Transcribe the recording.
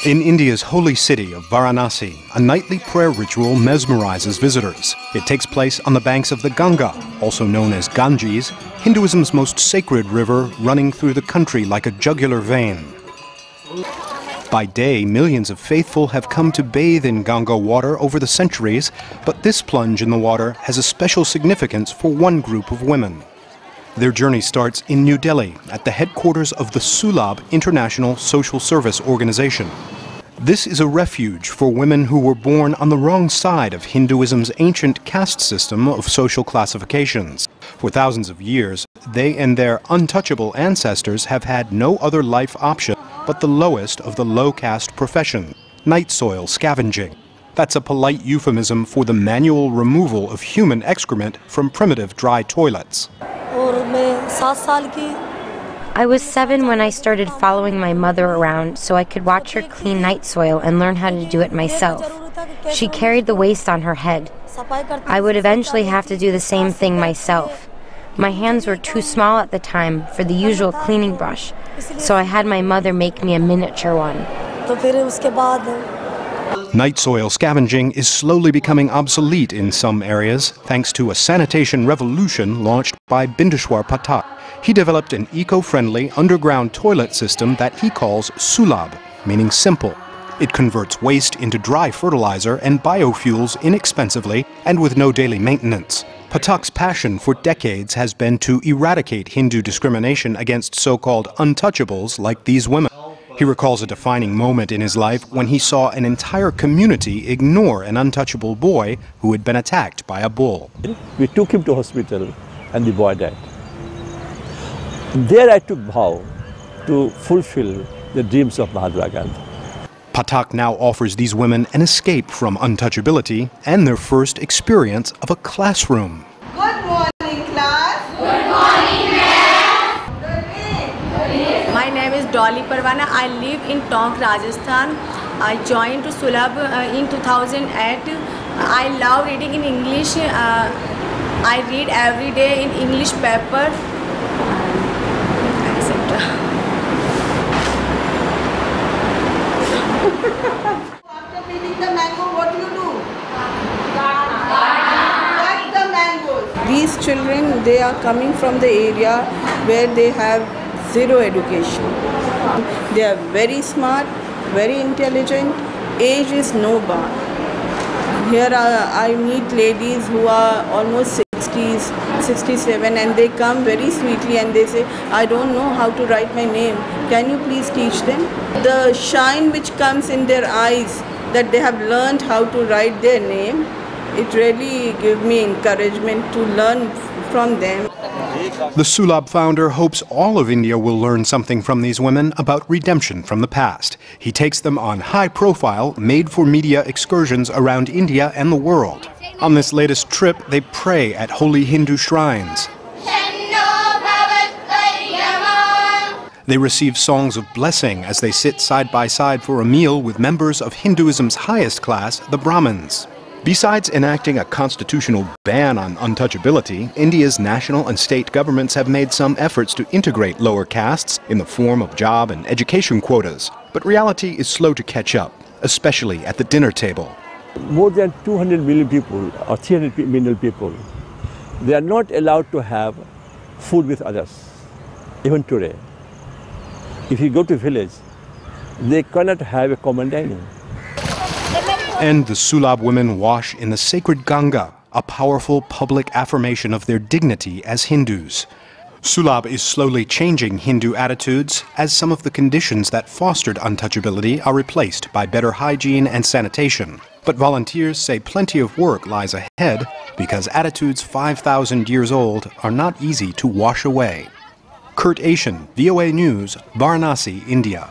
In India's holy city of Varanasi, a nightly prayer ritual mesmerizes visitors. It takes place on the banks of the Ganga, also known as Ganges, Hinduism's most sacred river running through the country like a jugular vein. By day, millions of faithful have come to bathe in Ganga water over the centuries, but this plunge in the water has a special significance for one group of women. Their journey starts in New Delhi, at the headquarters of the Sulabh International Social Service Organization. This is a refuge for women who were born on the wrong side of Hinduism's ancient caste system of social classifications. For thousands of years, they and their untouchable ancestors have had no other life option but the lowest of the low-caste profession, night soil scavenging. That's a polite euphemism for the manual removal of human excrement from primitive dry toilets. I was 7 when I started following my mother around so I could watch her clean night soil and learn how to do it myself. She carried the waste on her head. I would eventually have to do the same thing myself. My hands were too small at the time for the usual cleaning brush, so I had my mother make me a miniature one. Night soil scavenging is slowly becoming obsolete in some areas thanks to a sanitation revolution launched by Bindeshwar Pathak. He developed an eco-friendly underground toilet system that he calls Sulabh, meaning simple. It converts waste into dry fertilizer and biofuels inexpensively and with no daily maintenance. Pathak's passion for decades has been to eradicate Hindu discrimination against so-called untouchables like these women. He recalls a defining moment in his life when he saw an entire community ignore an untouchable boy who had been attacked by a bull. We took him to hospital and the boy died. There I took vow to fulfill the dreams of Mahatma Gandhi. Pathak now offers these women an escape from untouchability and their first experience of a classroom. Good morning, class. Good morning, ma'am. My name is Dolly Parwana. I live in Tonk, Rajasthan. I joined to Sulabh in 2008. I love reading in English. I read every day in English paper, etc. After feeding the mango, what do you do? Cut the mangoes. These children, they are coming from the area where they have zero education. They are very smart, very intelligent. Age is no bar. Here I meet ladies who are almost 60s, 67, and they come very sweetly and they say, I don't know how to write my name. Can you please teach them? The shine which comes in their eyes that they have learned how to write their name, it really gives me encouragement to learn from them. The Sulabh founder hopes all of India will learn something from these women about redemption from the past. He takes them on high-profile, made-for-media excursions around India and the world. On this latest trip, they pray at holy Hindu shrines. They receive songs of blessing as they sit side by side for a meal with members of Hinduism's highest class, the Brahmins. Besides enacting a constitutional ban on untouchability, India's national and state governments have made some efforts to integrate lower castes in the form of job and education quotas. But reality is slow to catch up, especially at the dinner table. More than 200 million people or 300 million people, they are not allowed to have food with others, even today. If you go to a village, they cannot have a common dining. And the Sulabh women wash in the sacred Ganga, a powerful public affirmation of their dignity as Hindus. Sulabh is slowly changing Hindu attitudes as some of the conditions that fostered untouchability are replaced by better hygiene and sanitation. But volunteers say plenty of work lies ahead because attitudes 5,000 years old are not easy to wash away. Achin, VOA News, Varanasi, India.